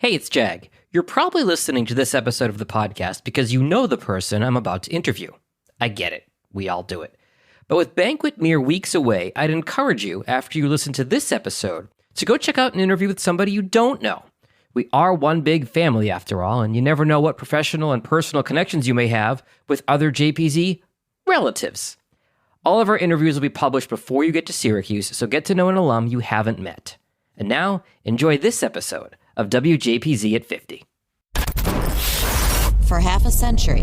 Hey, it's Jag. You're probably listening to this episode of the podcast because you know the person I'm about to interview. I get it. We all do it. But with Banquet mere weeks away, I'd encourage you, after you listen to this episode, to go check out an interview with somebody you don't know. We are one big family, after all, and you never know what professional and personal connections you may have with other Wjpz relatives. All of our interviews will be published before you get to Syracuse, so get to know an alum you haven't met. And now, enjoy this episode of Wjpz at 50. For half a century,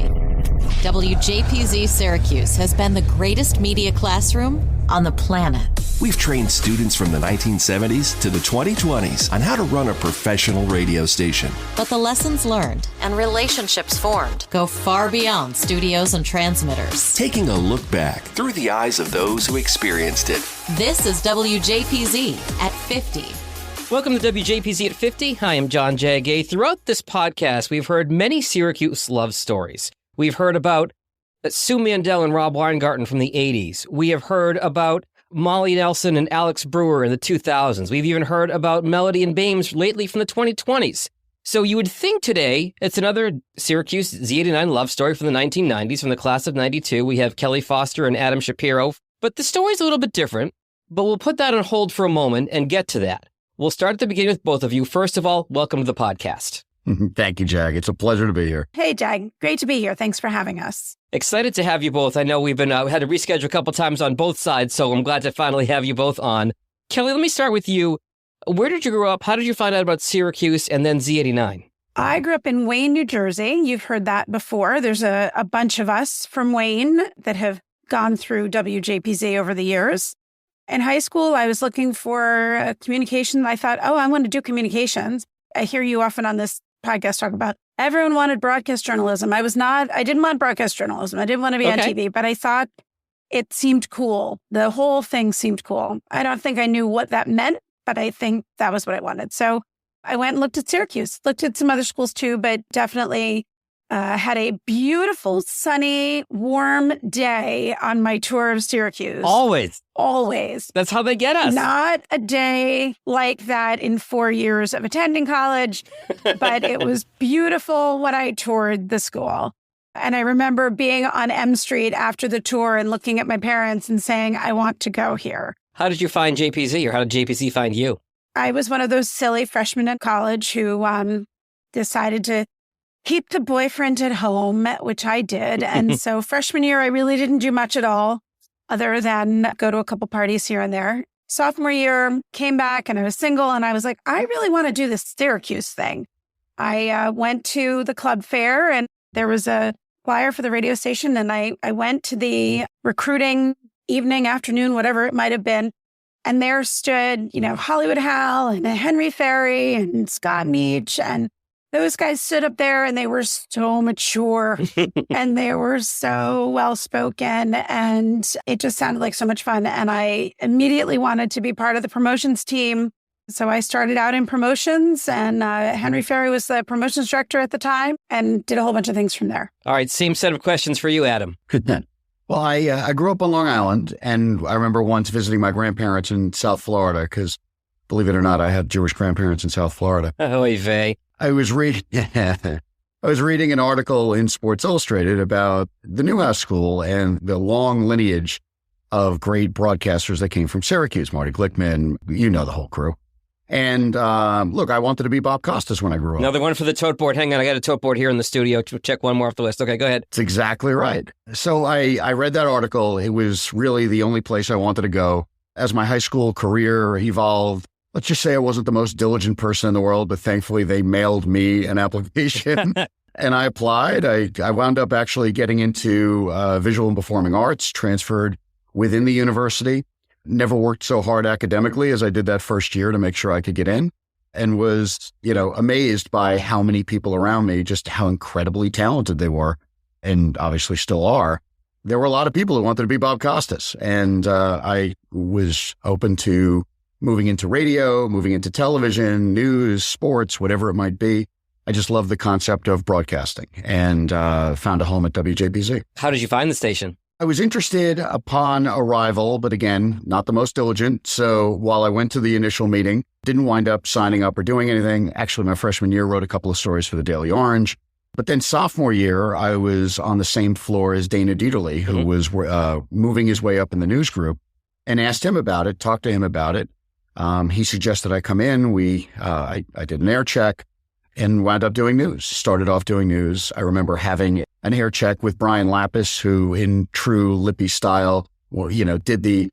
Wjpz Syracuse has been the greatest media classroom on the planet. We've trained students from the 1970s to the 2020s on how to run a professional radio station. But the lessons learned and relationships formed go far beyond studios and transmitters. Taking a look back through the eyes of those who experienced it. This is Wjpz at 50. Welcome to Wjpz at 50. I am John Jagay. Throughout this podcast, we've heard many Syracuse love stories. We've heard about Sue Mandel and Rob Weingarten from the 80s. We have heard about Molly Nelson and Alex Brewer in the 2000s. We've even heard about Melody and Bames lately from the 2020s. So you would think today it's another Syracuse Z89 love story from the 1990s, from the class of 92. We have Kelly Foster and Adam Shapiro. But the story's a little bit different, but we'll put that on hold for a moment and get to that. We'll start at the beginning with both of you. First of all, welcome to the podcast. Thank you, Jag. It's a pleasure to be here. Hey, Jag. Great to be here. Thanks for having us. Excited to have you both. I know we've been had to reschedule a couple times on both sides, so I'm glad to finally have you both on. Kelly, let me start with you. Where did you grow up? How did you find out about Syracuse and then Z89? I grew up in Wayne, New Jersey. You've heard that before. There's a bunch of us from Wayne that have gone through Wjpz over the years. In high school, I was looking for communication. I thought, I want to do communications. I hear you often on this podcast talk about everyone wanted broadcast journalism. I didn't want broadcast journalism. I didn't want to be on TV, but I thought it seemed cool. The whole thing seemed cool. I don't think I knew what that meant, but I think that was what I wanted. So I went and looked at Syracuse, looked at some other schools too, but definitely had a beautiful, sunny, warm day on my tour of Syracuse. Always. That's how they get us. Not a day like that in 4 years of attending college, but it was beautiful when I toured the school. And I remember being on M Street after the tour and looking at my parents and saying, I want to go here. How did you find Wjpz, or how did Wjpz find you? I was one of those silly freshmen in college who decided to keep the boyfriend at home, which I did. And so freshman year, I really didn't do much at all other than go to a couple parties here and there. Sophomore year, came back and I was single and I was like, I really want to do this Syracuse thing. I went to the club fair and there was a flyer for the radio station. And I went to the recruiting evening, afternoon, whatever it might have been. And there stood, Hollywood Hal and Henry Ferry and Scott Meach, and those guys stood up there and they were so mature and they were so well-spoken and it just sounded like so much fun. And I immediately wanted to be part of the promotions team. So I started out in promotions and Henry Ferry was the promotions director at the time and did a whole bunch of things from there. All right, same set of questions for you, Adam. Well, I grew up on Long Island, and I remember once visiting my grandparents in South Florida because, believe it or not, I had Jewish grandparents in South Florida. Oy vey. I was reading an article in Sports Illustrated about the Newhouse School and the long lineage of great broadcasters that came from Syracuse, Marty Glickman, the whole crew. And look, I wanted to be Bob Costas when I grew up. Another one for the tote board. Hang on, I got a tote board here in the studio. Check one more off the list. Okay, go ahead. That's exactly right. So I read that article. It was really the only place I wanted to go. As my high school career evolved, let's just say I wasn't the most diligent person in the world, but thankfully they mailed me an application and I applied. I wound up actually getting into visual and performing arts, transferred within the university. Never worked so hard academically as I did that first year to make sure I could get in, and was, amazed by how many people around me, just how incredibly talented they were, and obviously still are. There were a lot of people who wanted to be Bob Costas, and I was open to moving into radio, moving into television, news, sports, whatever it might be. I just love the concept of broadcasting and found a home at Wjpz. How did you find the station? I was interested upon arrival, but again, not the most diligent. So while I went to the initial meeting, didn't wind up signing up or doing anything. Actually, my freshman year, wrote a couple of stories for the Daily Orange. But then sophomore year, I was on the same floor as Dana Dieterle, who was moving his way up in the news group, and asked him about it, talked to him about it. He suggested I come in. I did an air check and wound up doing news. Started off doing news. I remember having an air check with Brian Lapis, who in true Lippy style, did the,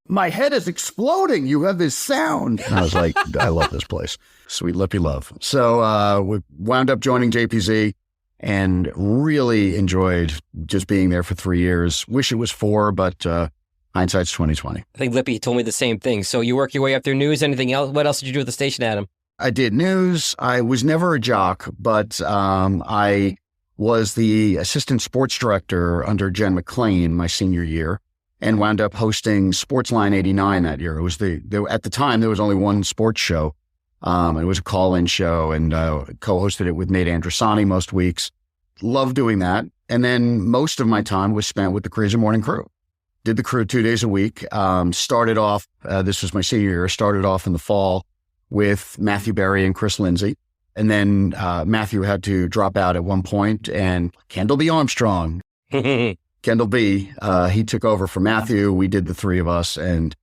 "My head is exploding. You have this sound." And I was like, I love this place. Sweet Lippy love. So we wound up joining JPZ and really enjoyed just being there for 3 years. Wish it was 4, but hindsight's 2020. I think Lippy told me the same thing. So you work your way up through news. Anything else? What else did you do at the station, Adam? I did news. I was never a jock, but I was the assistant sports director under Jen McClain my senior year, and wound up hosting Sportsline 89 that year. It was at the time, there was only one sports show. It was a call-in show, and co-hosted it with Nate Andrusani most weeks. Loved doing that. And then most of my time was spent with the Crazy Morning Crew. Did the crew 2 days a week. Started off, this was my senior year, started off in the fall with Matthew Berry and Chris Lindsay. And then Matthew had to drop out at one point, and Kendall B. Armstrong, Kendall B., he took over for Matthew. We did the three of us and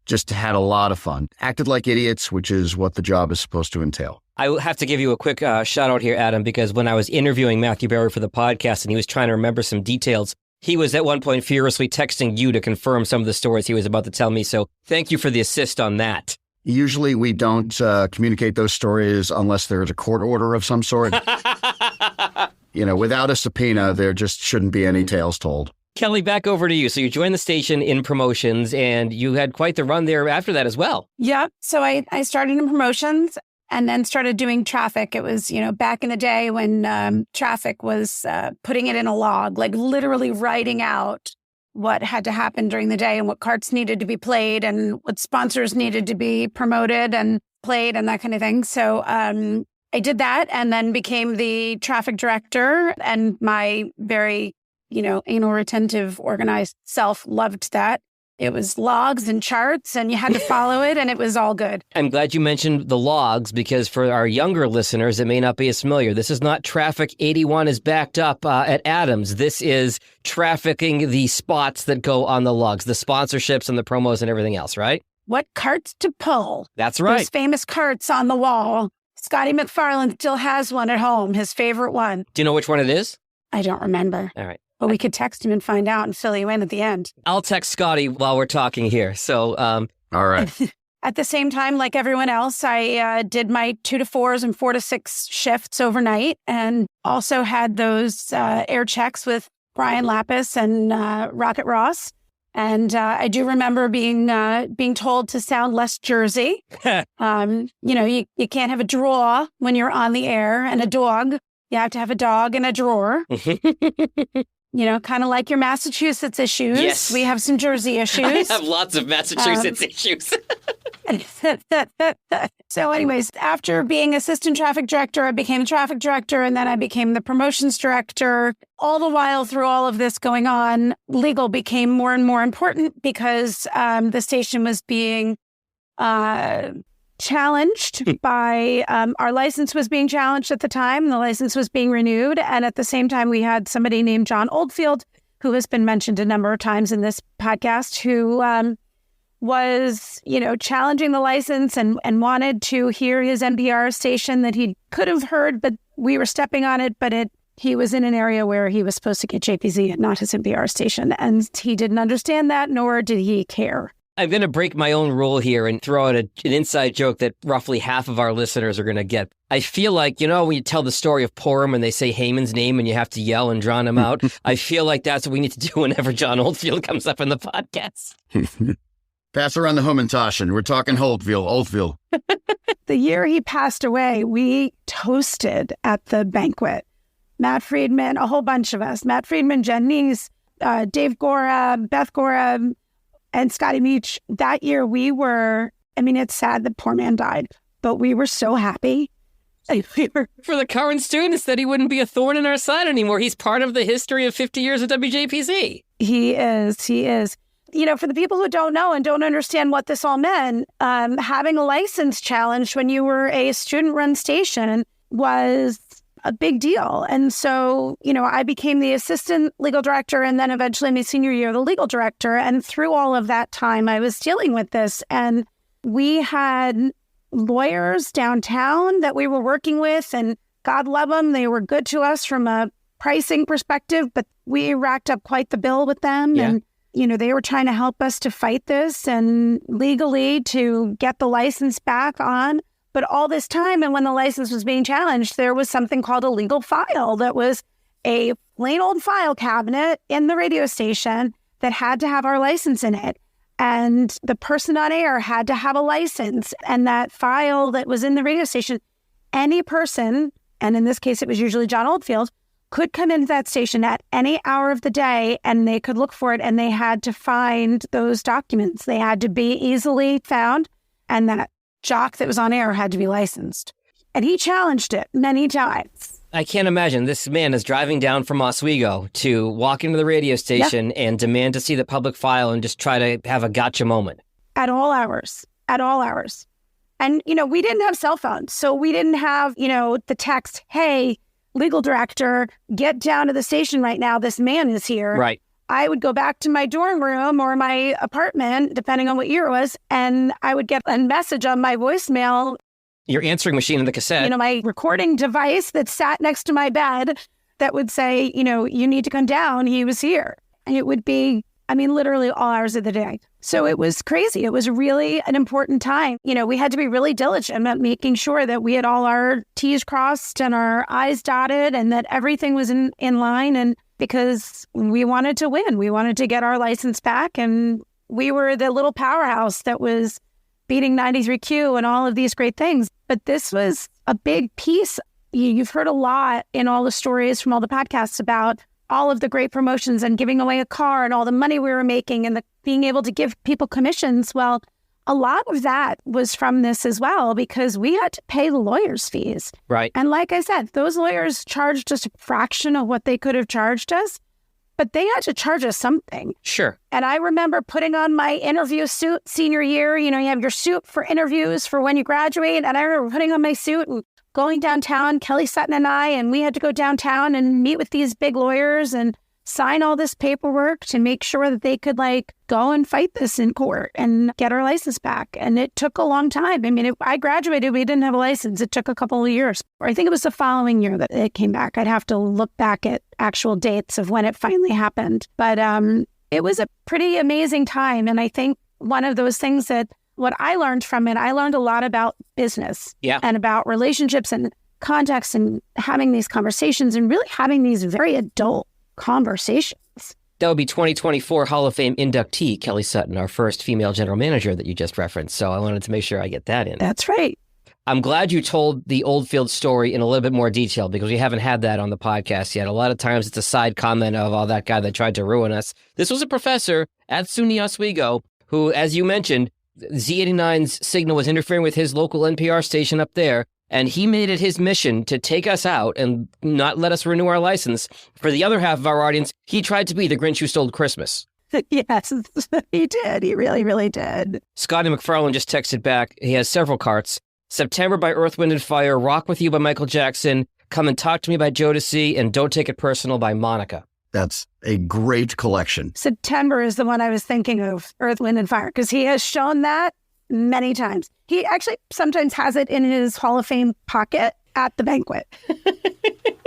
just had a lot of fun. Acted like idiots, which is what the job is supposed to entail. I will have to give you a quick shout out here, Adam, because when I was interviewing Matthew Berry for the podcast and he was trying to remember some details, he was at one point furiously texting you to confirm some of the stories he was about to tell me. So thank you for the assist on that. Usually we don't communicate those stories unless there's a court order of some sort. Without a subpoena, there just shouldn't be any tales told. Kelly, back over to you. So you joined the station in promotions, and you had quite the run there after that as well. Yep. So I started in promotions and then started doing traffic. It was, back in the day when traffic was putting it in a log, like literally writing out what had to happen during the day and what carts needed to be played and what sponsors needed to be promoted and played and that kind of thing. So I did that and then became the traffic director, and my very, anal retentive, organized self loved that. It was logs and charts, and you had to follow it, and it was all good. I'm glad you mentioned the logs, because for our younger listeners, it may not be as familiar. This is not Traffic 81 is backed up at Adams. This is trafficking the spots that go on the logs, the sponsorships and the promos and everything else, right? What carts to pull. That's right. Those famous carts on the wall. Scotty McFarland still has one at home, his favorite one. Do you know which one it is? I don't remember. All right. But we could text him and find out and fill you in at the end. I'll text Scotty while we're talking here. So, all right. At the same time, like everyone else, I did my 2 to 4s and 4 to 6 shifts overnight, and also had those air checks with Brian Lapis and Rocket Ross. And I do remember being told to sound less Jersey. You can't have a drawer when you're on the air, and a dog. You have to have a dog and a drawer. Kind of like your Massachusetts issues. Yes. We have some Jersey issues. I have lots of Massachusetts issues. So anyways, after being assistant traffic director, I became traffic director, and then I became the promotions director. All the while through all of this going on, legal became more and more important because the station was being challenged by our license was being challenged at the time. The license was being renewed. And at the same time, we had somebody named John Oldfield, who has been mentioned a number of times in this podcast, who was, challenging the license and wanted to hear his NPR station that he could have heard, but we were stepping on it. But he was in an area where he was supposed to get JPZ and not his NPR station. And he didn't understand that, nor did he care. I'm going to break my own rule here and throw out an inside joke that roughly half of our listeners are going to get. I feel like, when you tell the story of Purim and they say Haman's name and you have to yell and drown him out, I feel like that's what we need to do whenever John Oldfield comes up in the podcast. Pass around the Humintashen. We're talking Oldfield. The year he passed away, we toasted at the banquet. Matt Friedman, a whole bunch of us. Matt Friedman, Jen Neese, Dave Gora, Beth Gora, and Scotty Meach. That year we were, it's sad the poor man died, but we were so happy. For the current students, that he wouldn't be a thorn in our side anymore. He's part of the history of 50 years of WJPZ. He is. He is. For the people who don't know and don't understand what this all meant, having a license challenged when you were a student-run station was a big deal. And so, I became the assistant legal director and then eventually in my senior year, the legal director. And through all of that time, I was dealing with this. And we had lawyers downtown that we were working with, and God love them. They were good to us from a pricing perspective, but we racked up quite the bill with them. Yeah. And they were trying to help us to fight this and legally to get the license back on. But all this time, and when the license was being challenged, there was something called a legal file that was a plain old file cabinet in the radio station that had to have our license in it. And the person on air had to have a license. And that file that was in the radio station, any person, and in this case, it was usually John Oldfield, could come into that station at any hour of the day and they could look for it, and they had to find those documents. They had to be easily found, and that jock that was on air had to be licensed. And he challenged it many times. I can't imagine this man is driving down from Oswego to walk into the radio station and demand to see the public file and just try to have a gotcha moment. At all hours. And, we didn't have cell phones, so we didn't have, the text, hey, legal director, get down to the station right now. This man is here. Right. I would go back to my dorm room or my apartment, depending on what year it was, and I would get a message on my voicemail. Your answering machine in the cassette. My recording device that sat next to my bed that would say, you need to come down. He was here. And it would be, literally all hours of the day. So it was crazy. It was really an important time. We had to be really diligent about making sure that we had all our T's crossed and our I's dotted and that everything was in line. And because we wanted to win, we wanted to get our license back. And we were the little powerhouse that was beating 93Q and all of these great things. But this was a big piece. You've heard a lot in all the stories from all the podcasts about all of the great promotions and giving away a car and all the money we were making and being able to give people commissions. Well, a lot of that was from this as well, because we had to pay the lawyers' fees. Right. And like I said, those lawyers charged us a fraction of what they could have charged us, but they had to charge us something. Sure. And I remember putting on my interview suit senior year. You have your suit for interviews for when you graduate. And I remember putting on my suit and going downtown, Kelly Sutton and I, and we had to go downtown and meet with these big lawyers and sign all this paperwork to make sure that they could go and fight this in court and get our license back. And it took a long time. I graduated, we didn't have a license. It took a couple of years. Or I think it was the following year that it came back. I'd have to look back at actual dates of when it finally happened. But it was a pretty amazing time. And I think one of those things that what I learned from it, I learned a lot about business and about relationships and context and having these conversations and really having these very adult conversations. That would be 2024 Hall of Fame inductee, Kelly Sutton, our first female general manager that you just referenced. So I wanted to make sure I get that in. That's right. I'm glad you told the Oldfield story in a little bit more detail because we haven't had that on the podcast yet. A lot of times it's a side comment of, oh, that guy that tried to ruin us. This was a professor at SUNY Oswego who, as you mentioned, Z89's signal was interfering with his local NPR station up there, and he made it his mission to take us out and not let us renew our license. For the other half of our audience, he tried to be the Grinch who stole Christmas. Yes, he did. He really, really did. Scotty McFarlane just texted back. He has several carts. September by Earth, Wind & Fire, Rock With You by Michael Jackson, Come and Talk to Me by Jodeci, and Don't Take It Personal by Monica. That's a great collection. September is the one I was thinking of, Earth, Wind & Fire, because he has shown that many times. He actually sometimes has it in his Hall of Fame pocket at the banquet.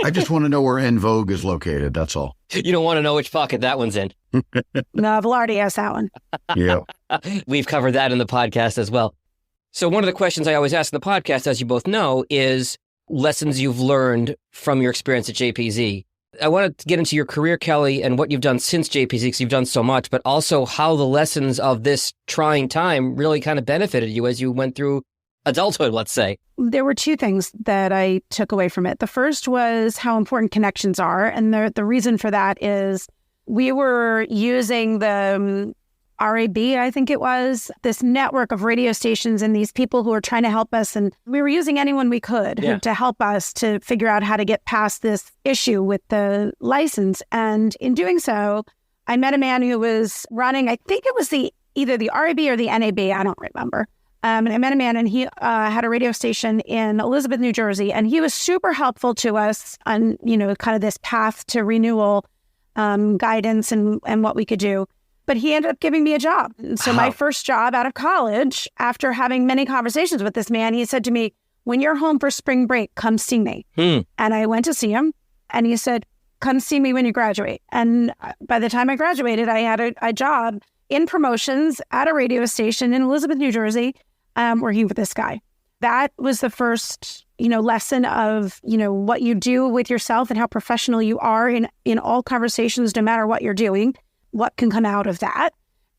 I just want to know where En Vogue is located, that's all. You don't want to know which pocket that one's in. No, Velarde has that one. Yeah. We've covered that in the podcast as well. So one of the questions I always ask in the podcast, as you both know, is lessons you've learned from your experience at JPZ. I want to get into your career, Kelly, and what you've done since JPZ, because you've done so much, but also how the lessons of this trying time really kind of benefited you as you went through adulthood, let's say. There were two things that I took away from it. The first was how important connections are. And the reason for that is we were using the RAB, I think it was, this network of radio stations and these people who were trying to help us. And we were using anyone we could to help us to figure out how to get past this issue with the license. And in doing so, I met a man who was running, I think it was either the RAB or the NAB, I don't remember. And I met a man, and he had a radio station in Elizabeth, New Jersey, and he was super helpful to us on, kind of this path to renewal, guidance and what we could do. But he ended up giving me a job. And so my first job out of college, after having many conversations with this man, he said to me, when you're home for spring break, come see me. And I went to see him, and he said, come see me when you graduate. And by the time I graduated, I had a job in promotions at a radio station in Elizabeth, New Jersey, working with this guy. That was the first, lesson of, what you do with yourself and how professional you are in all conversations, no matter what you're doing, what can come out of that.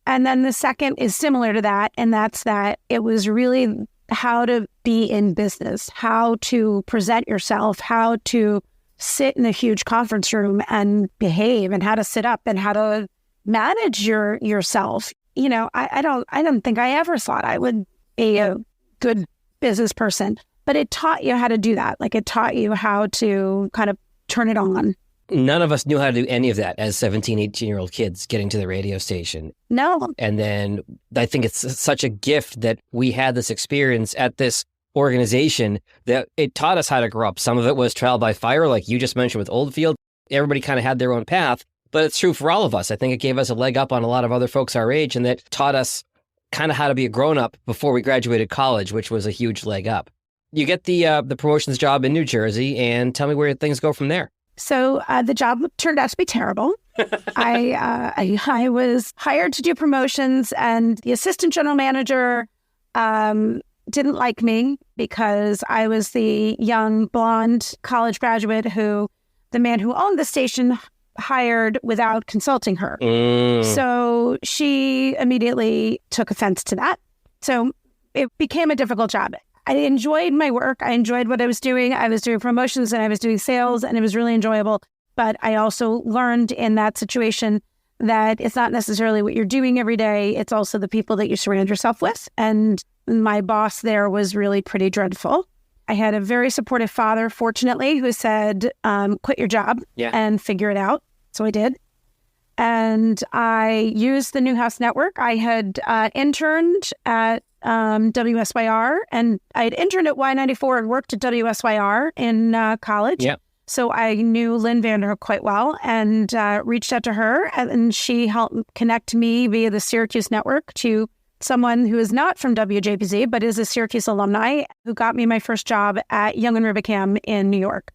And then the second is similar to that. And that's that it was really how to be in business, how to present yourself, how to sit in a huge conference room and behave, and how to sit up and how to manage yourself. I don't think I ever thought I would be a good business person, but it taught you how to do that. Like, it taught you how to kind of turn it on. None of us knew how to do any of that as 17, 18-year-old kids getting to the radio station. No. And then I think it's such a gift that we had this experience at this organization that it taught us how to grow up. Some of it was trial by fire, like you just mentioned with Oldfield. Everybody kind of had their own path, but it's true for all of us. I think it gave us a leg up on a lot of other folks our age, and that taught us kind of how to be a grown-up before we graduated college, which was a huge leg up. You get the promotions job in New Jersey, and tell me where things go from there. So the job turned out to be terrible. I was hired to do promotions, and the assistant general manager didn't like me because I was the young blonde college graduate who the man who owned the station hired without consulting her. So she immediately took offense to that. So it became a difficult job. I enjoyed my work. I enjoyed what I was doing. I was doing promotions and I was doing sales, and it was really enjoyable. But I also learned in that situation that it's not necessarily what you're doing every day. It's also the people that you surround yourself with. And my boss there was really pretty dreadful. I had a very supportive father, fortunately, who said, quit your job and figure it out. So I did. And I used the Newhouse Network. I had interned at WSYR, and I had interned at Y94 and worked at WSYR in college. Yep. So I knew Lynn Vanderhook quite well, and reached out to her, and she helped connect me via the Syracuse network to someone who is not from WJPZ, but is a Syracuse alumni, who got me my first job at Young and Rubicam in New York.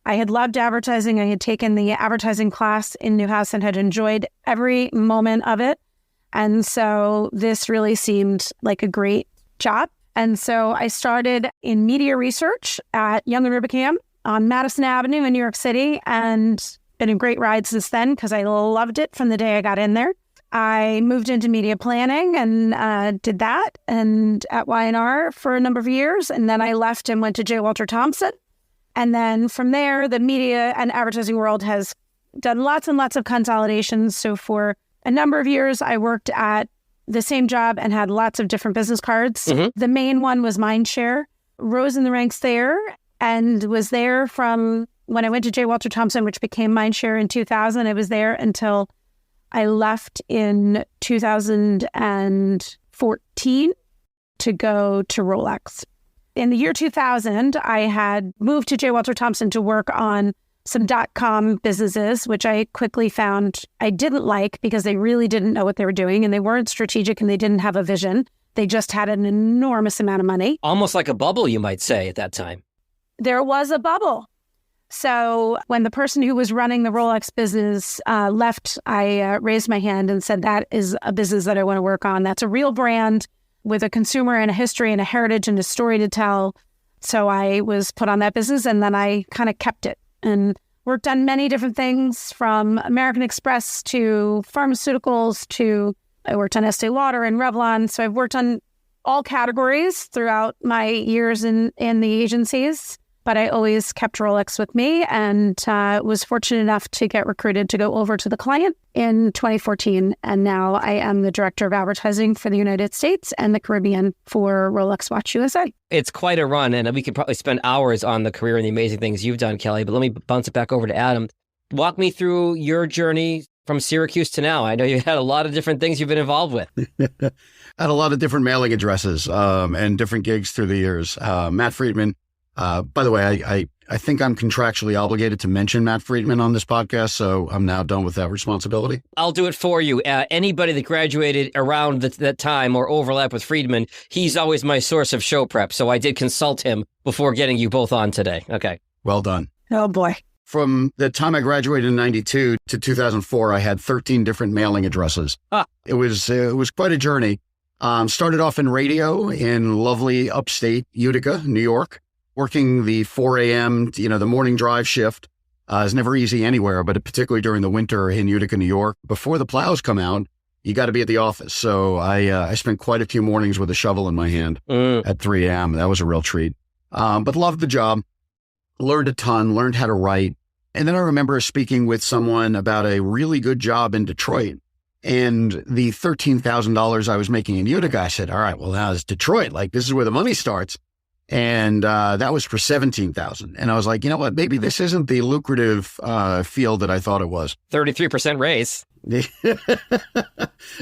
I had loved advertising. I had taken the advertising class in Newhouse and had enjoyed every moment of it. And so this really seemed like a great job. And so I started in media research at Young and Rubicam on Madison Avenue in New York City, and been a great ride since then because I loved it from the day I got in there. I moved into media planning and did that and at Y&R for a number of years. And then I left and went to J. Walter Thompson. And then from there, the media and advertising world has done lots and lots of consolidations. So for a number of years, I worked at the same job and had lots of different business cards. The main one was Mindshare. Rose in the ranks there and was there from when I went to J. Walter Thompson, which became Mindshare in 2000. I was there until I left in 2014 to go to Rolex. In the year 2000, I had moved to J. Walter Thompson to work on some .com businesses, which I quickly found I didn't like because they really didn't know what they were doing, and they weren't strategic, and they didn't have a vision. They just had an enormous amount of money. Almost like a bubble, you might say, at that time. There was a bubble. So when the person who was running the Rolex business left, I raised my hand and said, that is a business that I want to work on. That's a real brand with a consumer and a history and a heritage and a story to tell. So I was put on that business, and then I kind of kept it and worked on many different things, from American Express to pharmaceuticals to I worked on Estee Lauder and Revlon. So I've worked on all categories throughout my years in the agencies. But I always kept Rolex with me, and was fortunate enough to get recruited to go over to the client in 2014. And now I am the director of advertising for the United States and the Caribbean for Rolex Watch USA. It's quite a run, and we could probably spend hours on the career and the amazing things you've done, Kelly. But let me bounce it back over to Adam. Walk me through your journey from Syracuse to now? I know you had a lot of different things you've been involved with. Had a lot of different mailing addresses and different gigs through the years. Matt Friedman, by the way, I think I'm contractually obligated to mention Matt Friedman on this podcast, so I'm now done with that responsibility. I'll do it for you. Anybody that graduated around that time or overlap with Friedman, he's always my source of show prep, so I did consult him before getting you both on today. Okay. Well done. Oh, boy. From the time I graduated in 92 to 2004, I had 13 different mailing addresses. It was quite a journey. Started off in radio in lovely upstate Utica, New York, working the 4 a.m., the morning drive shift. Is never easy anywhere, but particularly during the winter in Utica, New York. Before the plows come out, you got to be at the office. So I spent quite a few mornings with a shovel in my hand at 3 a.m. That was a real treat. But loved the job. Learned a ton, learned how to write. And then I remember speaking with someone about a really good job in Detroit. And the $13,000 I was making in Utica, I said, all right, well, now it's Detroit. Like, this is where the money starts. And that was for $17,000. And I was like, you know what? Maybe this isn't the lucrative field that I thought it was. 33% raise.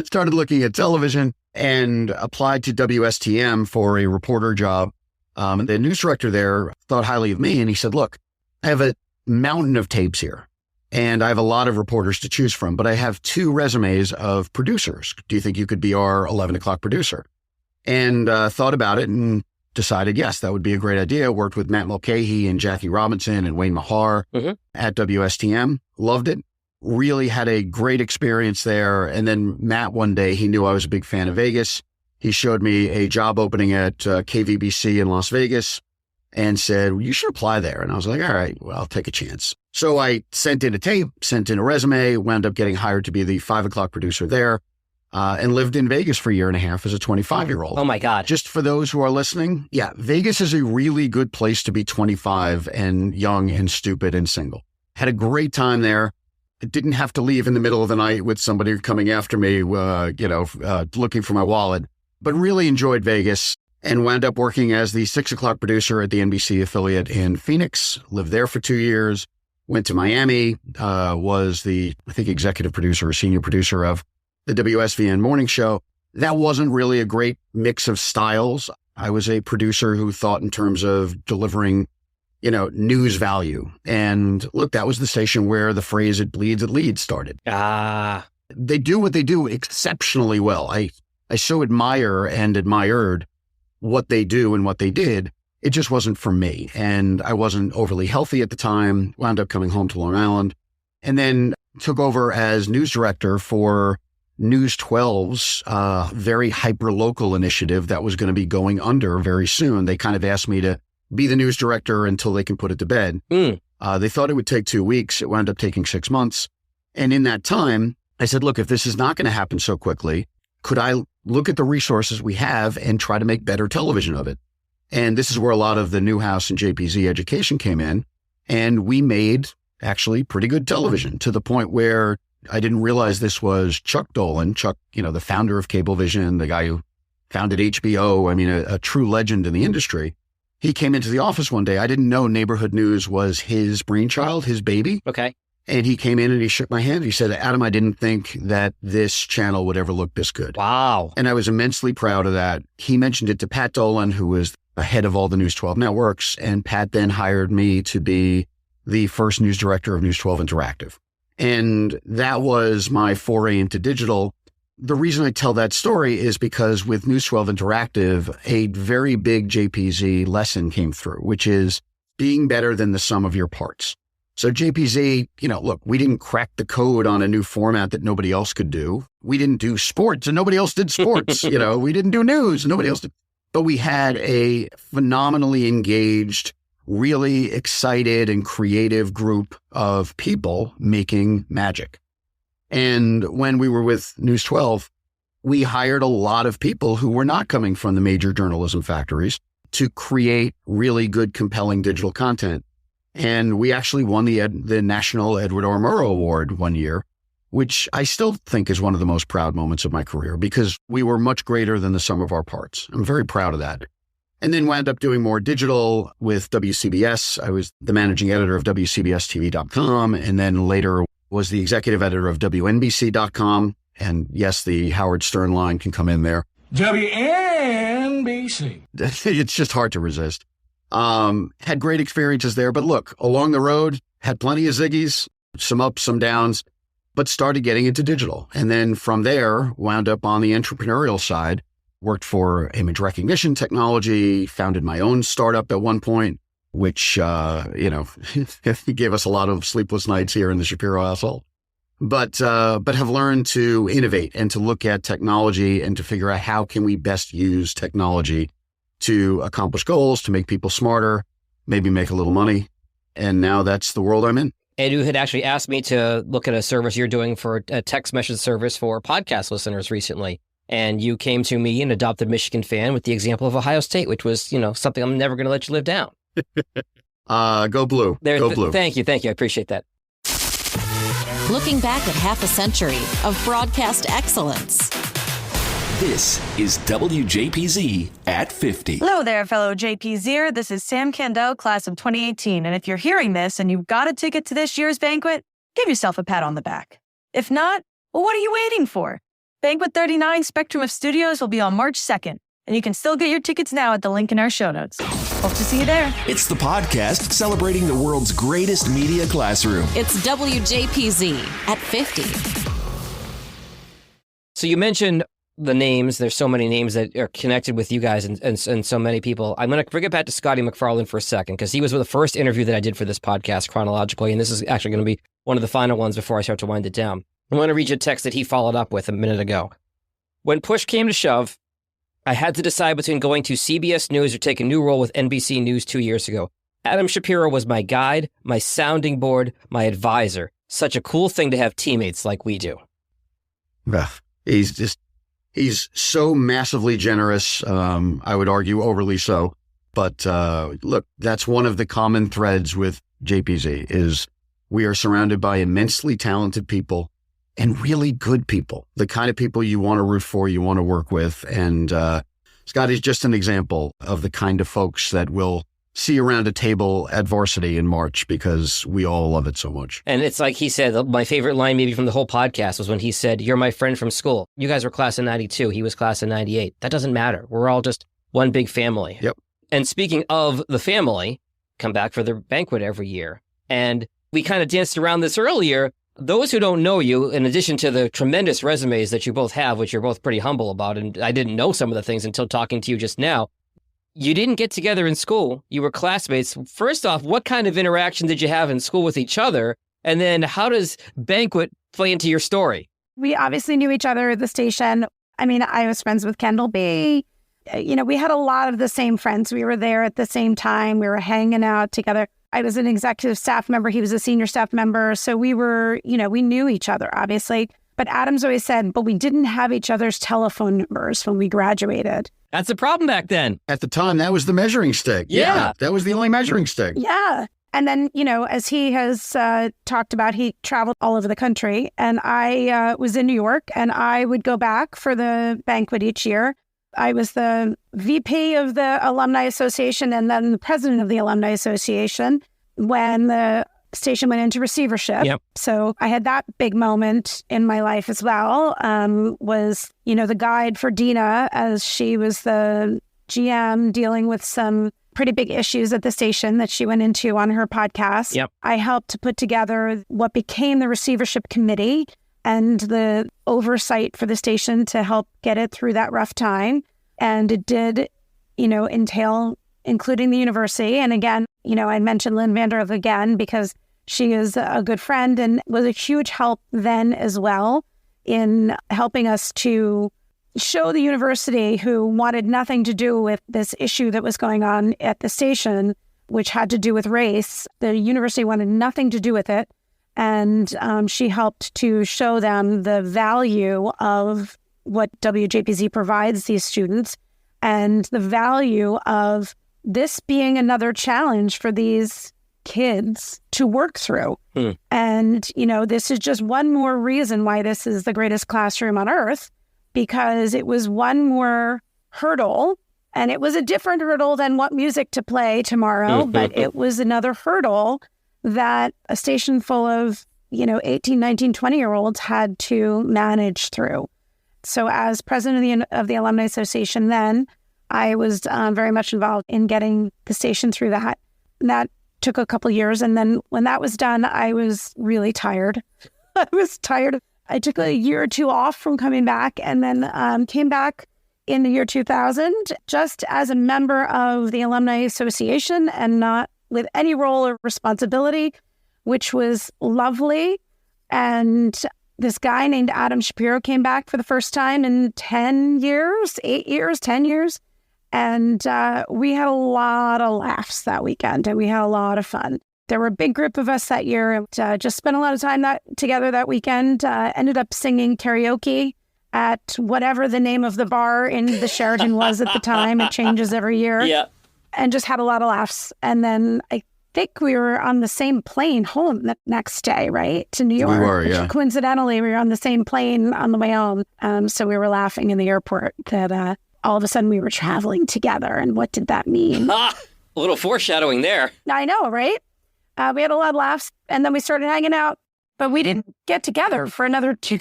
Started looking at television and applied to WSTM for a reporter job. The news director there thought highly of me, and he said, look, I have a mountain of tapes here, and I have a lot of reporters to choose from, but I have 2 resumes of producers. Do you think you could be our 11 o'clock producer? And thought about it and decided, yes, that would be a great idea. Worked with Matt Mulcahy and Jackie Robinson and Wayne Mahar at WSTM. Loved it. Really had a great experience there. And then Matt, one day, he knew I was a big fan of Vegas. He showed me a job opening at KVBC in Las Vegas and said, well, you should apply there. And I was like, all right, well, I'll take a chance. So I sent in a tape, sent in a resume, wound up getting hired to be the 5 o'clock producer there, and lived in Vegas for a year and a half as a 25-year-old. Oh, my God. Just for those who are listening, yeah, Vegas is a really good place to be 25 and young and stupid and single. Had a great time there. I didn't have to leave in the middle of the night with somebody coming after me, looking for my wallet. But really enjoyed Vegas and wound up working as the 6 o'clock producer at the NBC affiliate in Phoenix. Lived there for 2 years. Went to Miami, was the, I think, executive producer or senior producer of the WSVN morning show. That wasn't really a great mix of styles. I was a producer who thought in terms of delivering, news value. And look, that was the station where the phrase "it bleeds, it leads" started. They do what they do exceptionally well. I so admire and admired what they do and what they did. It just wasn't for me. And I wasn't overly healthy at the time, wound up coming home to Long Island, and then took over as news director for News 12's very hyper-local initiative that was going to be going under very soon. They kind of asked me to be the news director until they can put it to bed. They thought it would take 2 weeks. It wound up taking 6 months. And in that time, I said, look, if this is not going to happen so quickly, could I look at the resources we have and try to make better television of it? And this is where a lot of the Newhouse and Wjpz education came in. And we made actually pretty good television to the point where I didn't realize this was Chuck Dolan, the founder of Cablevision, the guy who founded HBO. I mean, a true legend in the industry. He came into the office one day. I didn't know Neighborhood News was his brainchild, his baby. Okay. And he came in and he shook my hand. He said, Adam, I didn't think that this channel would ever look this good. Wow. And I was immensely proud of that. He mentioned it to Pat Dolan, who was the head of all the News 12 networks. And Pat then hired me to be the first news director of News 12 Interactive. And that was my foray into digital. The reason I tell that story is because with News 12 Interactive, a very big Wjpz lesson came through, which is being better than the sum of your parts. So Wjpz, look, we didn't crack the code on a new format that nobody else could do. We didn't do sports and nobody else did sports. We didn't do news and nobody else did. But we had a phenomenally engaged, really excited and creative group of people making magic. And when we were with News 12, we hired a lot of people who were not coming from the major journalism factories to create really good, compelling digital content. And we actually won the National Edward R. Murrow Award one year, which I still think is one of the most proud moments of my career because we were much greater than the sum of our parts. I'm very proud of that. And then wound up doing more digital with WCBS. I was the managing editor of WCBSTV.com and then later was the executive editor of WNBC.com. And yes, the Howard Stern line can come in there. WNBC. It's just hard to resist. Had great experiences there. But look, along the road, had plenty of ziggies, some ups, some downs, but started getting into digital. And then from there, wound up on the entrepreneurial side, worked for image recognition technology, founded my own startup at one point, which, gave us a lot of sleepless nights here in the Shapiro household. But have learned to innovate and to look at technology and to figure out how can we best use technology to accomplish goals, to make people smarter, maybe make a little money. And now that's the world I'm in. And you had actually asked me to look at a service you're doing for a text message service for podcast listeners recently. And you came to me, an adopted Michigan fan, with the example of Ohio State, which was, something I'm never going to let you live down. Go blue. Go blue. Thank you. I appreciate that. Looking back at half a century of broadcast excellence. This is WJPZ at 50. Hello there, fellow JPZer. This is Sam Candel, class of 2018. And if you're hearing this and you've got a ticket to this year's banquet, give yourself a pat on the back. If not, well, what are you waiting for? Banquet 39 Spectrum of Studios will be on March 2nd, and you can still get your tickets now at the link in our show notes. Hope to see you there. It's the podcast celebrating the world's greatest media classroom. It's WJPZ at 50. So you mentioned the names. There's so many names that are connected with you guys and so many people. I'm going to bring it back to Scotty McFarlane for a second, because he was the first interview that I did for this podcast chronologically, and this is actually going to be one of the final ones before I start to wind it down. I want to read you a text that he followed up with a minute ago. When push came to shove, I had to decide between going to CBS News or take a new role with NBC News 2 years ago. Adam Shapiro was my guide, my sounding board, my advisor. Such a cool thing to have teammates like we do. He's so massively generous. I would argue overly so. But look, that's one of the common threads with JPZ is we are surrounded by immensely talented people and really good people, the kind of people you want to root for, you want to work with. And Scotty's just an example of the kind of folks that will see around a table at varsity in March because we all love it so much. And it's like he said, my favorite line maybe from the whole podcast was when he said, "You're my friend from school. You guys were class of 92. He was class of 98. That doesn't matter. We're all just one big family." Yep. And speaking of the family, come back for the banquet every year. And we kind of danced around this earlier. Those who don't know you, in addition to the tremendous resumes that you both have, which you're both pretty humble about, and I didn't know some of the things until talking to you just now, you didn't get together in school. You were classmates. First off, what kind of interaction did you have in school with each other? And then how does banquet play into your story? We obviously knew each other at the station. I mean, I was friends with Kendall B. We had a lot of the same friends. We were there at the same time. We were hanging out together. I was an executive staff member. He was a senior staff member. So we were, we knew each other, obviously. But Adam's always said, but we didn't have each other's telephone numbers when we graduated. That's a problem back then. At the time, that was the measuring stick. Yeah. That was the only measuring stick. Yeah. And then, as he has talked about, he traveled all over the country. And I was in New York, and I would go back for the banquet each year. I was the VP of the Alumni Association and then the president of the Alumni Association when the station went into receivership. Yep. So I had that big moment in my life as well, was, the guide for Dina as she was the GM dealing with some pretty big issues at the station that she went into on her podcast. Yep. I helped to put together what became the receivership committee and the oversight for the station to help get it through that rough time. And it did, entail including the university. And again, I mentioned Lynn Vanderhoef again because she is a good friend and was a huge help then as well in helping us to show the university, who wanted nothing to do with this issue that was going on at the station, which had to do with race. The university wanted nothing to do with it. And she helped to show them the value of what WJPZ provides these students and the value of this being another challenge for these kids to work through. And, this is just one more reason why this is the greatest classroom on earth, because it was one more hurdle, and it was a different hurdle than what music to play tomorrow, but it was another hurdle that a station full of, 18, 19, 20-year-olds had to manage through. So as president of the Alumni Association then, I was very much involved in getting the station through that. And that took a couple years. And then when that was done, I was really tired. I was tired. I took a year or two off from coming back and then came back in the year 2000 just as a member of the Alumni Association and not with any role or responsibility, which was lovely. And this guy named Adam Shapiro came back for the first time in 10 years. And we had a lot of laughs that weekend, and we had a lot of fun. There were a big group of us that year. Just spent a lot of time together that weekend. Ended up singing karaoke at whatever the name of the bar in the Sheraton was at the time. It changes every year. Yeah. And just had a lot of laughs. And then I think we were on the same plane home the next day, right? To New York. We were, yeah. Coincidentally, we were on the same plane on the way home. So we were laughing in the airport that all of a sudden we were traveling together. And what did that mean? A little foreshadowing there. I know, right? We had a lot of laughs. And then we started hanging out. But we didn't get together for another 2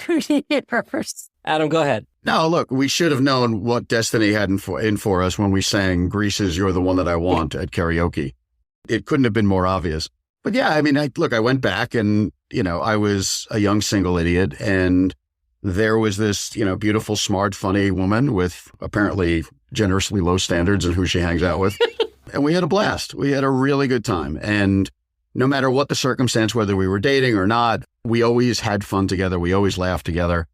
years. Adam, go ahead. No, look, we should have known what destiny had in for us when we sang Grease's You're the One That I Want at karaoke. It couldn't have been more obvious. But yeah, I mean, I went back and, I was a young single idiot. And there was this, beautiful, smart, funny woman with apparently generously low standards in who she hangs out with. And we had a blast. We had a really good time. And no matter what the circumstance, whether we were dating or not, we always had fun together. We always laughed together.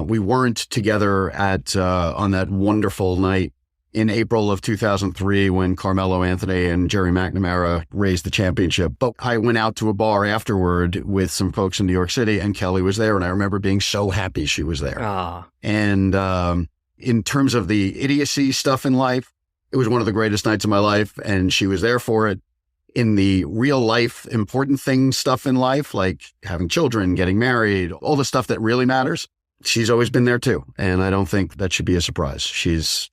We weren't together on that wonderful night in April of 2003 when Carmelo Anthony and Jerry McNamara raised the championship. But I went out to a bar afterward with some folks in New York City, and Kelly was there. And I remember being so happy she was there. And in terms of the idiocy stuff in life, it was one of the greatest nights of my life, and she was there for it. In the real life, important thing stuff in life, like having children, getting married, all the stuff that really matters, she's always been there too. And I don't think that should be a surprise. She's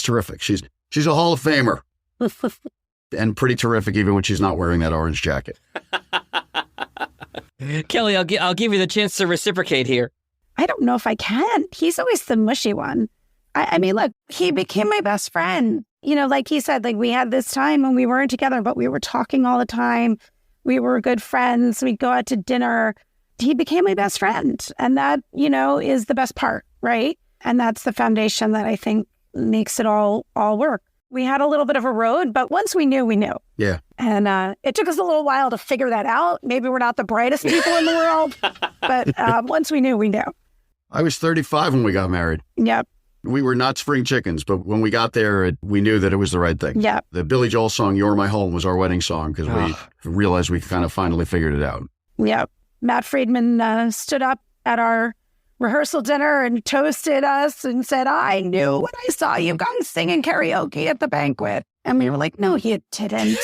terrific. She's a Hall of Famer and pretty terrific even when she's not wearing that orange jacket. Kelly, I'll give you the chance to reciprocate here. I don't know if I can. He's always the mushy one. I mean, look, he became my best friend. Like he said, like we had this time when we weren't together, but we were talking all the time. We were good friends. We'd go out to dinner. He became my best friend. And that, is the best part, right? And that's the foundation that I think makes it all work. We had a little bit of a road, but once we knew, we knew. Yeah. And it took us a little while to figure that out. Maybe we're not the brightest people in the world, but once we knew, we knew. I was 35 when we got married. Yep. We were not spring chickens, but when we got there, we knew that it was the right thing. Yeah. The Billy Joel song, You're My Home, was our wedding song because we realized we kind of finally figured it out. Yeah. Matt Friedman stood up at our rehearsal dinner and toasted us and said, I knew when I saw you guys singing karaoke at the banquet. And we were like, no, you didn't.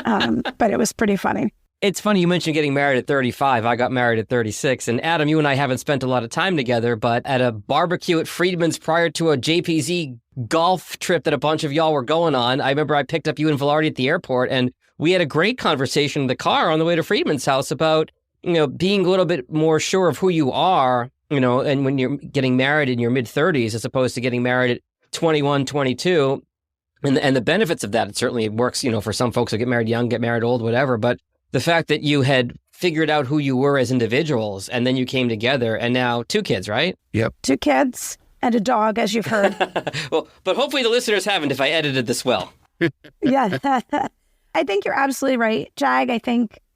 But it was pretty funny. It's funny you mentioned getting married at 35. I got married at 36. And Adam, you and I haven't spent a lot of time together, but at a barbecue at Friedman's prior to a Wjpz golf trip that a bunch of y'all were going on, I remember I picked up you and Velarde at the airport, and we had a great conversation in the car on the way to Friedman's house about, being a little bit more sure of who you are, and when you're getting married in your mid-30s as opposed to getting married at 21, 22. And the benefits of that, it certainly works, for some folks who get married young, get married old, whatever. But the fact that you had figured out who you were as individuals and then you came together and now 2 kids, right? Yep. 2 kids and a dog, as you've heard. Well, but hopefully the listeners haven't if I edited this well. Yeah. I think you're absolutely right, Jag.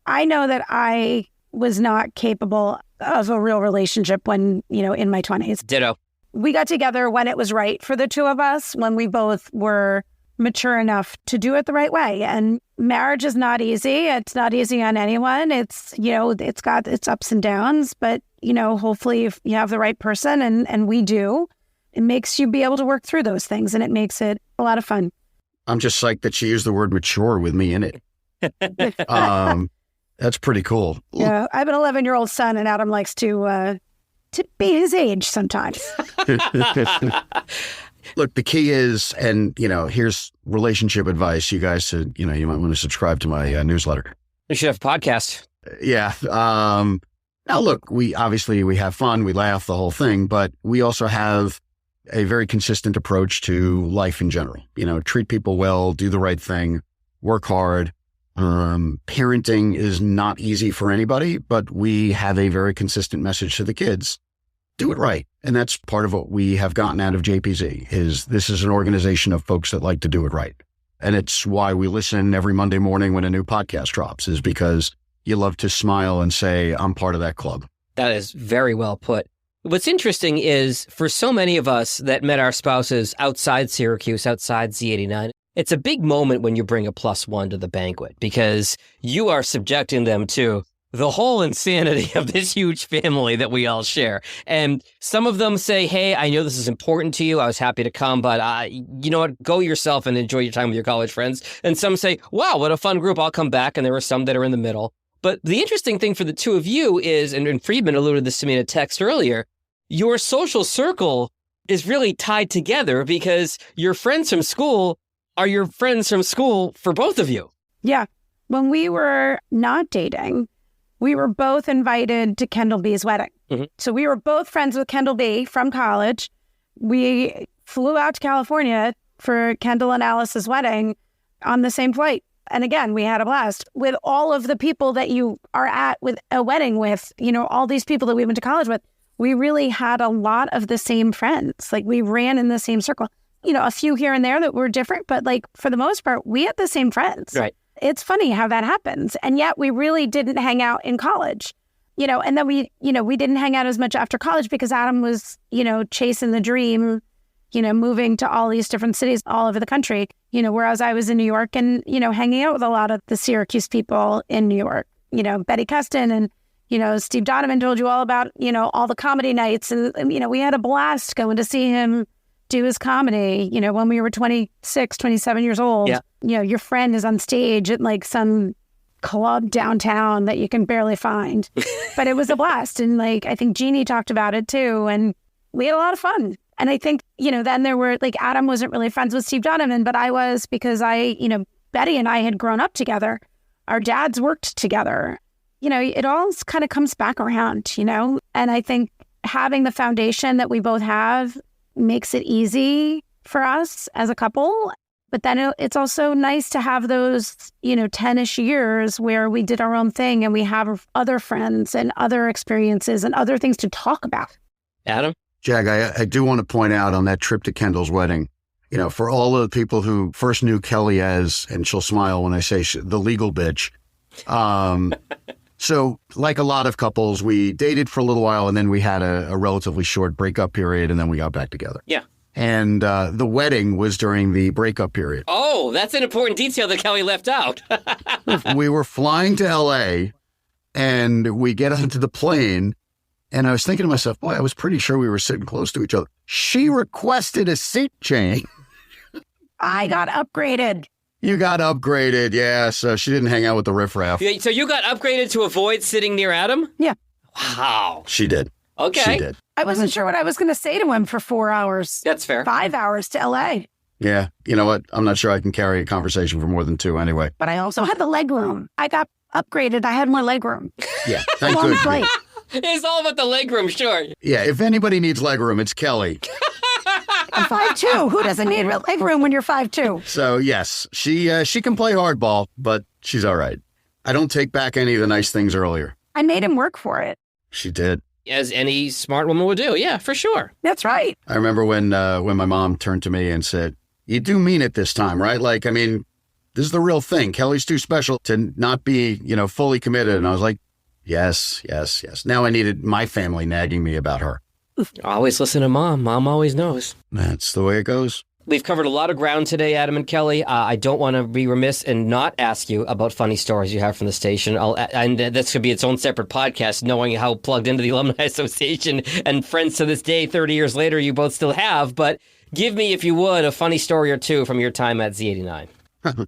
I know that I was not capable of a real relationship when, in my 20s. Ditto. We got together when it was right for the 2 of us, when we both were mature enough to do it the right way. And marriage is not easy. It's not easy on anyone. It's, it's got its ups and downs, but, hopefully if you have the right person and we do, it makes you be able to work through those things and it makes it a lot of fun. I'm just psyched that she used the word mature with me in it. That's pretty cool. Yeah. I have an 11-year-old son and Adam likes to be his age sometimes. Look, the key is, and, here's relationship advice. You guys should, you might want to subscribe to my newsletter. You should have a podcast. Yeah. Now, look, we have fun, we laugh, the whole thing, but we also have a very consistent approach to life in general. Treat people well, do the right thing, work hard. Parenting is not easy for anybody, but we have a very consistent message to the kids. Do it right. And that's part of what we have gotten out of JPZ is this is an organization of folks that like to do it right. And it's why we listen every Monday morning when a new podcast drops, is because you love to smile and say, I'm part of that club. That is very well put. What's interesting is for so many of us that met our spouses outside Syracuse, outside Z89, it's a big moment when you bring a +1 to the banquet because you are subjecting them to the whole insanity of this huge family that we all share. And some of them say, hey, I know this is important to you. I was happy to come, but you know what? Go yourself and enjoy your time with your college friends. And some say, wow, what a fun group. I'll come back. And there are some that are in the middle. But the interesting thing for the two of you is, and Friedman alluded this to me in a text earlier, your social circle is really tied together because your friends from school are your friends from school for both of you. Yeah. When we were not dating, we were both invited to Kendall B's wedding. Mm-hmm. So we were both friends with Kendall B from college. We flew out to California for Kendall and Alice's wedding on the same flight. And again, we had a blast with all of the people that you are at with a wedding with, all these people that we went to college with. We really had a lot of the same friends. Like we ran in the same circle. A few here and there that were different, but like for the most part, we had the same friends. Right. It's funny how that happens. And yet we really didn't hang out in college, and then we didn't hang out as much after college because Adam was, chasing the dream, moving to all these different cities all over the country, whereas I was in New York and, hanging out with a lot of the Syracuse people in New York, Betty Custon and, Steve Donovan told you all about, all the comedy nights. And, we had a blast going to see him do his comedy, when we were 26, 27 years old. Yeah. Your friend is on stage at like some club downtown that you can barely find. But it was a blast. And like, I think Jeannie talked about it too. And we had a lot of fun. And I think, then there were like, Adam wasn't really friends with Steve Donovan, but I was because Betty and I had grown up together. Our dads worked together. It all kind of comes back around, and I think having the foundation that we both have makes it easy for us as a couple. But then it's also nice to have those, 10-ish years where we did our own thing and we have other friends and other experiences and other things to talk about. Adam? Jag, I do want to point out on that trip to Kendall's wedding, for all of the people who first knew Kelly as, and she'll smile when I say the legal bitch. So like a lot of couples, we dated for a little while and then we had a relatively short breakup period and then we got back together. Yeah. And the wedding was during the breakup period. Oh, that's an important detail that Kelly left out. We were flying to L.A. and we get onto the plane and I was thinking to myself, boy, I was pretty sure we were sitting close to each other. She requested a seat change. I got upgraded. You got upgraded, yeah. So she didn't hang out with the riffraff. So you got upgraded to avoid sitting near Adam? Yeah. Wow. She did. Okay. She did. I wasn't sure what I was going to say to him for 4 hours. That's fair. 5 hours to LA. Yeah. You know what? I'm not sure I can carry a conversation for more than 2 anyway. But I also had the leg room. I got upgraded. I had more leg room. Yeah. Thank Long you. flight. It's all about the leg room, sure. Yeah. If anybody needs leg room, it's Kelly. I'm 5'2". Who doesn't need real leg room when you're 5'2"? So, yes, she can play hardball, but she's all right. I don't take back any of the nice things earlier. I made him work for it. She did. As any smart woman would do. Yeah, for sure. That's right. I remember when my mom turned to me and said, you do mean it this time, right? Like, I mean, this is the real thing. Kelly's too special to not be, fully committed. And I was like, yes. Now I needed my family nagging me about her. Always listen to Mom. Mom always knows. That's the way it goes. We've covered a lot of ground today, Adam and Kelly. I don't want to be remiss and not ask you about funny stories you have from the station. And this could be its own separate podcast, knowing how plugged into the Alumni Association and friends to this day, 30 years later, you both still have. But give me, if you would, a funny story or two from your time at Z89.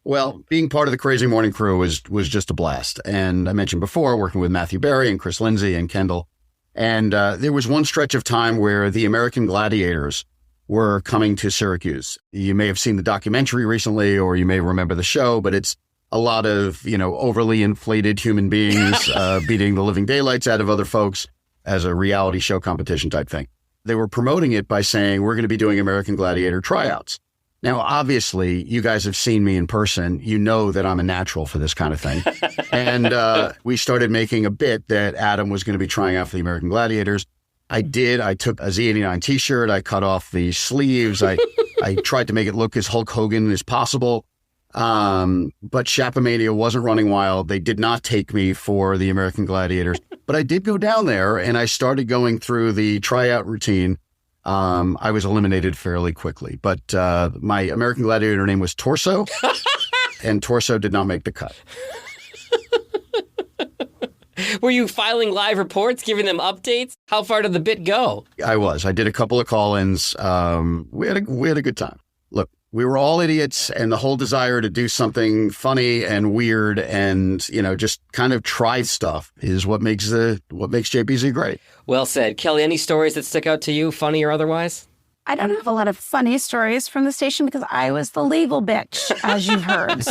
Well, being part of the Crazy Morning Crew was just a blast. And I mentioned before, working with Matthew Berry and Chris Lindsay and Kendall. And there was one stretch of time where the American Gladiators were coming to Syracuse. You may have seen the documentary recently, or you may remember the show, but it's a lot of, overly inflated human beings beating the living daylights out of other folks as a reality show competition type thing. They were promoting it by saying, we're going to be doing American Gladiator tryouts. Now, obviously, you guys have seen me in person. You know that I'm a natural for this kind of thing. And we started making a bit that Adam was going to be trying out for the American Gladiators. I did. I took a Z89 t-shirt. I cut off the sleeves. I tried to make it look as Hulk Hogan as possible. But Shapomania wasn't running wild. They did not take me for the American Gladiators. But I did go down there and I started going through the tryout routine. I was eliminated fairly quickly, but my American Gladiator name was Torso, and Torso did not make the cut. Were you filing live reports, giving them updates? How far did the bit go? I was. I did a couple of call-ins. We had a good time. Look, we were all idiots, and the whole desire to do something funny and weird and, just kind of try stuff is what makes JPZ great. Well said. Kelly, any stories that stick out to you, funny or otherwise? I don't have a lot of funny stories from the station because I was the legal bitch, as you've heard.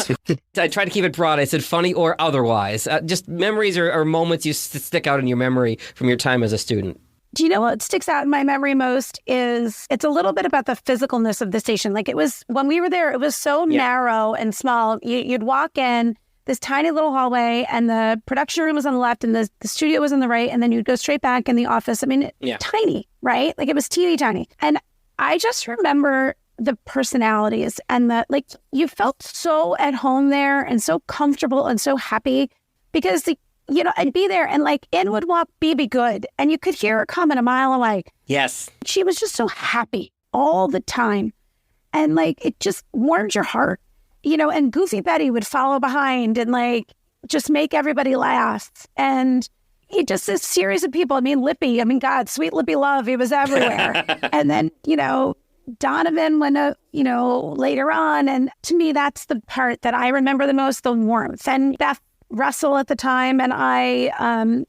I tried to keep it broad. I said funny or otherwise. Just memories or moments you stick out in your memory from your time as a student. Do you know what sticks out in my memory most is it's a little bit about the physicalness of the station. Like it was, when we were there, it was so narrow and small. You'd walk in this tiny little hallway and the production room was on the left and the studio was on the right. And then you'd go straight back in the office. I mean, tiny, right? Like it was teeny tiny. And I just remember the personalities and you felt so at home there and so comfortable and so happy because I'd be there and in would walk BB Good and you could hear her coming a mile away. Yes. She was just so happy all the time. And it just warmed your heart, and Goofy Betty would follow behind and just make everybody laugh. And just this series of people. I mean, Lippy, God, sweet Lippy Love, he was everywhere. And then, Donovan went, later on. And to me, that's the part that I remember the most, the warmth. And Beth Russell at the time. And I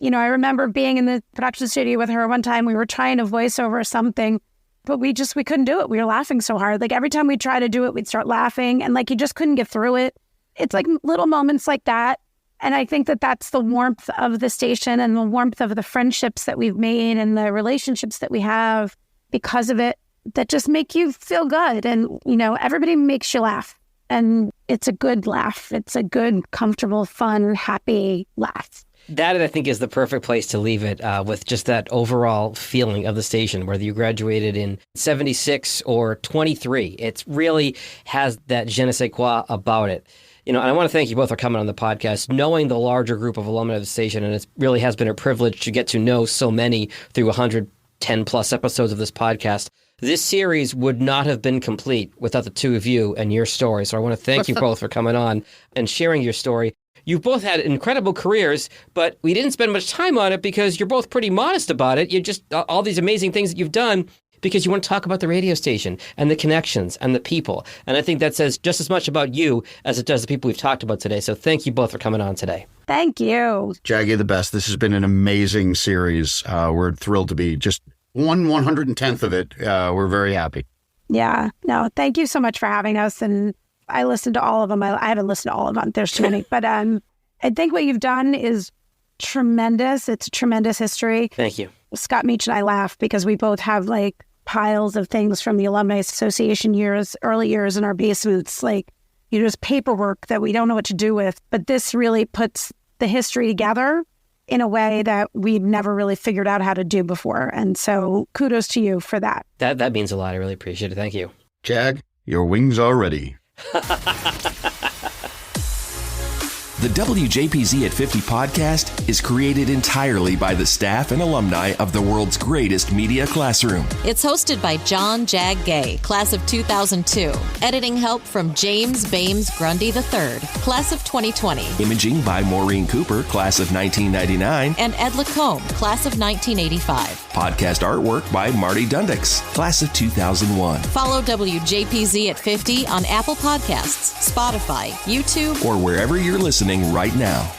remember being in the production studio with her one time. We were trying to voice over something, but we couldn't do it. We were laughing so hard. Every time we try to do it, we'd start laughing and you just couldn't get through it. It's little moments like that. And I think that that's the warmth of the station and the warmth of the friendships that we've made and the relationships that we have because of it that just make you feel good. And, everybody makes you laugh. And it's a good laugh. It's a good, comfortable, fun, happy laugh. That, I think, is the perfect place to leave it with just that overall feeling of the station, whether you graduated in 76 or 23. It really has that je ne sais quoi about it. And I want to thank you both for coming on the podcast, knowing the larger group of alumni of the station, and it really has been a privilege to get to know so many through 110 plus episodes of this podcast. This series would not have been complete without the two of you and your story. So I want to thank you both for coming on and sharing your story. You've both had incredible careers, but we didn't spend much time on it because you're both pretty modest about it. You just, all these amazing things that you've done because you want to talk about the radio station and the connections and the people. And I think that says just as much about you as it does the people we've talked about today. So thank you both for coming on today. Thank you. Jag, you're the best. This has been an amazing series. We're thrilled to be just 1/110th of it. We're very happy. Yeah. No, thank you so much for having us. And I listened to all of them. I haven't listened to all of them. There's too many. But I think what you've done is tremendous. It's a tremendous history. Thank you. Scott Meach and I laugh because we both have piles of things from the Alumni Association early years in our basements, just paperwork that we don't know what to do with. But this really puts the history together in a way that we've never really figured out how to do before. And so kudos to you for that. That means a lot. I really appreciate it. Thank you. Jag, your wings are ready. The WJPZ at 50 podcast is created entirely by the staff and alumni of the world's greatest media classroom. It's hosted by John Jag Gay, class of 2002. Editing help from James Bames Grundy III, class of 2020. Imaging by Maureen Cooper, class of 1999. And Ed Lacombe, class of 1985. Podcast artwork by Marty Dundix, class of 2001. Follow WJPZ at 50 on Apple Podcasts, Spotify, YouTube, or wherever you're listening right now.